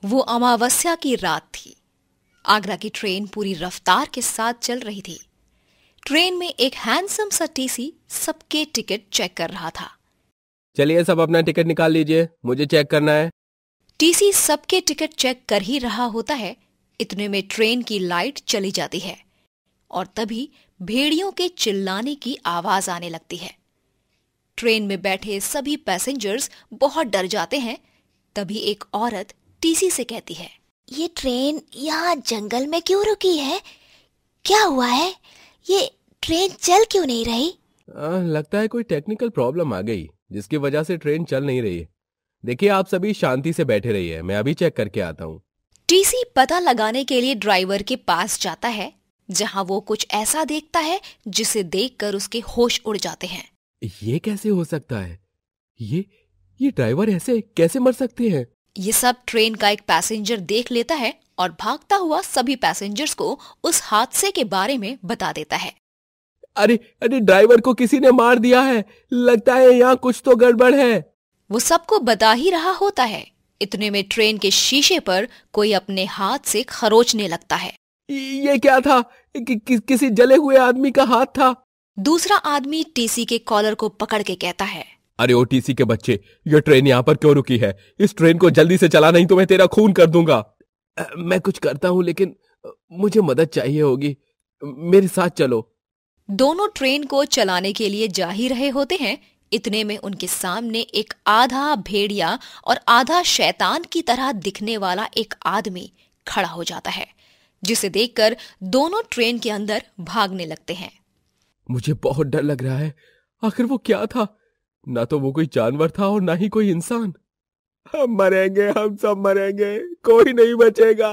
वो अमावस्या की रात थी। आगरा की ट्रेन पूरी रफ्तार के साथ चल रही थी। ट्रेन में एक हैंडसम सा टीसी सबके टिकट चेक कर रहा था। चलिए सब अपना टिकट निकाल लीजिए, मुझे चेक करना है। टीसी सबके टिकट चेक कर ही रहा होता है, इतने में ट्रेन की लाइट चली जाती है और तभी भेड़ियों के चिल्लाने की आवाज आने लगती है। ट्रेन में बैठे सभी पैसेंजर्स बहुत डर जाते हैं। तभी एक औरत टीसी से कहती है, ये ट्रेन यहाँ जंगल में क्यों रुकी है? क्या हुआ है? ये ट्रेन चल क्यों नहीं रही? लगता है कोई टेक्निकल प्रॉब्लम आ गई जिसकी वजह से ट्रेन चल नहीं रही है। देखिए आप सभी शांति से बैठे रहिए, मैं अभी चेक करके आता हूँ। टीसी पता लगाने के लिए ड्राइवर के पास जाता है, जहाँ वो कुछ ऐसा देखता है जिसे देखकर उसके होश उड़ जाते हैं। ये कैसे हो सकता है? ये ड्राइवर ऐसे कैसे मर सकते हैं? ये सब ट्रेन का एक पैसेंजर देख लेता है और भागता हुआ सभी पैसेंजर्स को उस हादसे के बारे में बता देता है। अरे ड्राइवर को किसी ने मार दिया है, लगता है यहाँ कुछ तो गड़बड़ है। वो सबको बता ही रहा होता है, इतने में ट्रेन के शीशे पर कोई अपने हाथ से खरोचने लगता है। ये क्या था? किसी जले हुए आदमी का हाथ था। दूसरा आदमी टीसी के कॉलर को पकड़ के कहता है, अरे ओ टीसी के बच्चे, ये ट्रेन यहाँ पर क्यों रुकी है? इस ट्रेन को जल्दी से चला, नहीं तो मैं तेरा खून कर दूंगा। मैं कुछ करता हूँ लेकिन मुझे मदद चाहिए होगी, मेरे साथ चलो। दोनों ट्रेन को चलाने के लिए जा ही रहे होते हैं, इतने में उनके सामने एक आधा भेड़िया और आधा शैतान की तरह दिखने वाला एक आदमी खड़ा हो जाता है, जिसे देखकर दोनों ट्रेन के अंदर भागने लगते हैं। मुझे बहुत डर लग रहा है, आखिर वो क्या था? ना तो वो कोई जानवर था और ना ही कोई इंसान। हम मरेंगे, हम सब मरेंगे, कोई नहीं बचेगा।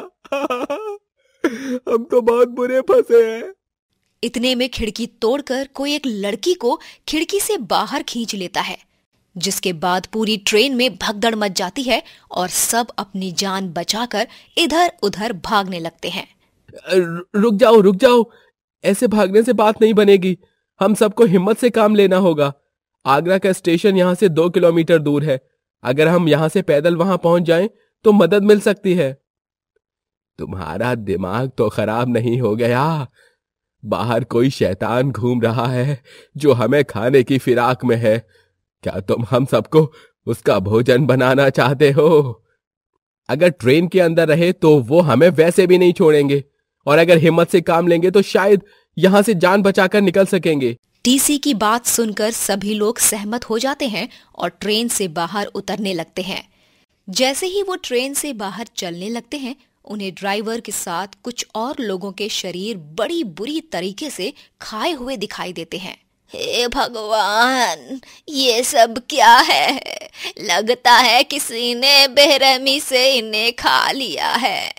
हम तो बहुत बुरे फंसे हैं। इतने में खिड़की तोड़कर कोई एक लड़की को खिड़की से बाहर खींच लेता है, जिसके बाद पूरी ट्रेन में भगदड़ मच जाती है और सब अपनी जान बचाकर इधर उधर भागने लगते हैं। रुक जाओ, ऐसे भागने से बात नहीं बनेगी। हम सबको हिम्मत से काम लेना होगा। आगरा का स्टेशन यहाँ से 2 किलोमीटर दूर है। अगर हम यहाँ से पैदल वहां पहुंच जाएं तो मदद मिल सकती है। तुम्हारा दिमाग तो खराब नहीं हो गया? बाहर कोई शैतान घूम रहा है जो हमें खाने की फिराक में है। क्या तुम हम सबको उसका भोजन बनाना चाहते हो? अगर ट्रेन के अंदर रहे तो वो हमें वैसे भी नहीं छोड़ेंगे, और अगर हिम्मत से काम लेंगे तो शायद यहां से जान बचाकर निकल सकेंगे। टीसी की बात सुनकर सभी लोग सहमत हो जाते हैं और ट्रेन से बाहर उतरने लगते हैं। जैसे ही वो ट्रेन से बाहर चलने लगते हैं, उन्हें ड्राइवर के साथ कुछ और लोगों के शरीर बड़ी बुरी तरीके से खाए हुए दिखाई देते हैं। हे भगवान, ये सब क्या है? लगता है किसी ने बेरहमी से इन्हें खा लिया है।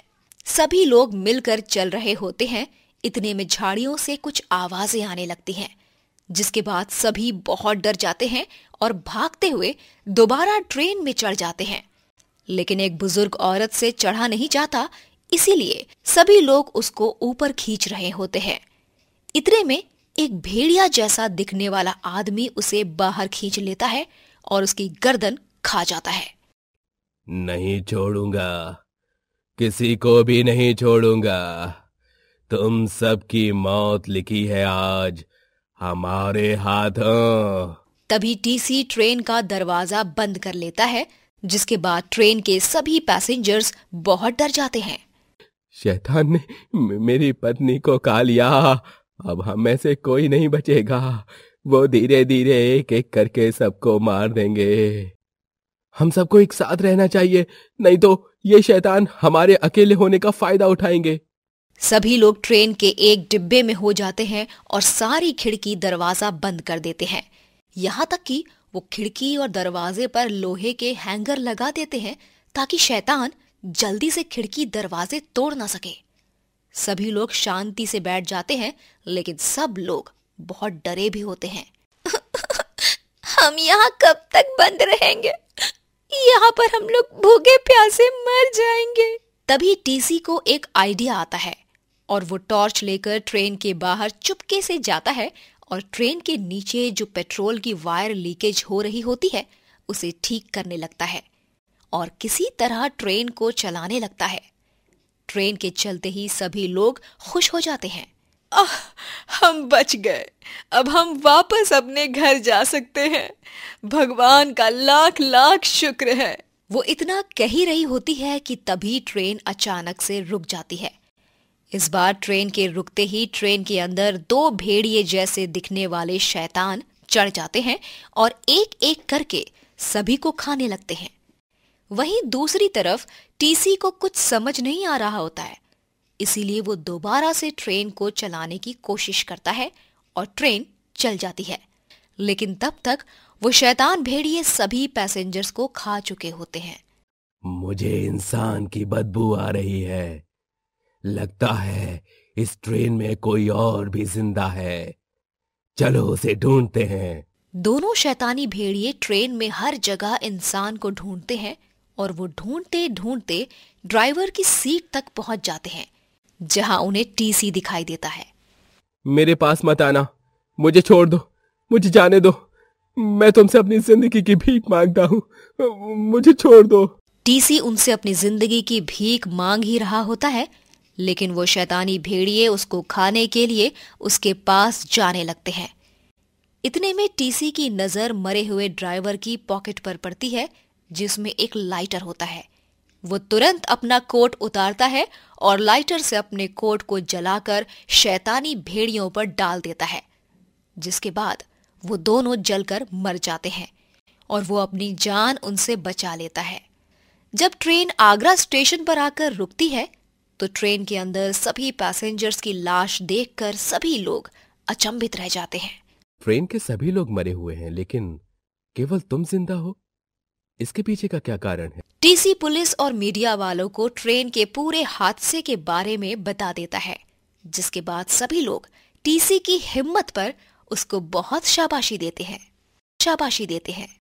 सभी लोग मिलकर चल रहे होते हैं, इतने में झाड़ियों से कुछ आवाजें आने लगती हैं, जिसके बाद सभी बहुत डर जाते हैं और भागते हुए दोबारा ट्रेन में चढ़ जाते हैं। लेकिन एक बुजुर्ग औरत से चढ़ा नहीं जाता, इसीलिए सभी लोग उसको ऊपर खींच रहे होते हैं। इतने में एक भेड़िया जैसा दिखने वाला आदमी उसे बाहर खींच लेता है और उसकी गर्दन खा जाता है। नहीं छोड़ूंगा, किसी को भी नहीं छोड़ूंगा। तुम सबकी मौत लिखी है आज हमारे हाथों। तभी टीसी ट्रेन का दरवाजा बंद कर लेता है, जिसके बाद ट्रेन के सभी पैसेंजर्स बहुत डर जाते हैं। शैतान ने मेरी पत्नी को खा लिया, अब हम में से कोई नहीं बचेगा। वो धीरे धीरे एक एक करके सबको मार देंगे। हम सबको एक साथ रहना चाहिए, नहीं तो ये शैतान हमारे अकेले होने का फायदा उठाएंगे। सभी लोग ट्रेन के एक डिब्बे में हो जाते हैं और सारी खिड़की दरवाजा बंद कर देते हैं। यहाँ तक कि वो खिड़की और दरवाजे पर लोहे के हैंगर लगा देते हैं ताकि शैतान जल्दी से खिड़की दरवाजे तोड़ ना सके। सभी लोग शांति से बैठ जाते हैं, लेकिन सब लोग बहुत डरे भी होते हैं। हम यहाँ कब तक बंद रहेंगे? यहाँ पर हम लोग भूखे प्यासे मर जाएंगे। तभी टीसी को एक आइडिया आता है और वो टॉर्च लेकर ट्रेन के बाहर चुपके से जाता है और ट्रेन के नीचे जो पेट्रोल की वायर लीकेज हो रही होती है उसे ठीक करने लगता है। और किसी तरह ट्रेन को चलाने लगता है। ट्रेन के चलते ही सभी लोग खुश हो जाते हैं। हम बच गए, अब हम वापस अपने घर जा सकते हैं। भगवान का लाख लाख शुक्र है। वो इतना कह ही रही होती है कि तभी ट्रेन अचानक से रुक जाती है। इस बार ट्रेन के रुकते ही ट्रेन के अंदर 2 भेड़िए जैसे दिखने वाले शैतान चढ़ जाते हैं और एक एक करके सभी को खाने लगते हैं। वहीं दूसरी तरफ टीसी को कुछ समझ नहीं आ रहा होता है, इसीलिए वो दोबारा से ट्रेन को चलाने की कोशिश करता है और ट्रेन चल जाती है। लेकिन तब तक वो शैतान भेड़िए सभी पैसेंजर्स को खा चुके होते हैं। मुझे इंसान की बदबू आ रही है। लगता है इस ट्रेन में कोई और भी जिंदा है। चलो उसे ढूंढते हैं। दोनों शैतानी भेड़िए ट्रेन में हर जगह इंसान को ढूंढते हैं और वो ढूंढते ढूंढते ड्राइवर की सीट तक पहुंच जाते हैं, जहां उन्हें टीसी दिखाई देता है। मेरे पास मत आना, मुझे छोड़ दो, मुझे जाने दो। मैं तुमसे अपनी जिंदगी की भीख मांगता हूँ, मुझे छोड़ दो। टीसी उनसे अपनी जिंदगी की भीख मांग ही रहा होता है, लेकिन वो शैतानी भेड़िए उसको खाने के लिए उसके पास जाने लगते हैं। इतने में टीसी की नजर मरे हुए ड्राइवर की पॉकेट पर पड़ती है, जिसमें एक लाइटर होता है। वो तुरंत अपना कोट उतारता है और लाइटर से अपने कोट को जलाकर शैतानी भेड़ियों पर डाल देता है, जिसके बाद वो दोनों जलकर मर जाते हैं और वो अपनी जान उनसे बचा लेता है। जब ट्रेन आगरा स्टेशन पर आकर रुकती है तो ट्रेन के अंदर सभी पैसेंजर्स की लाश देखकर सभी लोग अचंभित रह जाते हैं। ट्रेन के सभी लोग मरे हुए हैं, लेकिन केवल तुम जिंदा हो। इसके पीछे का क्या कारण है? टीसी पुलिस और मीडिया वालों को ट्रेन के पूरे हादसे के बारे में बता देता है, जिसके बाद सभी लोग टीसी की हिम्मत पर उसको बहुत शाबाशी देते हैं।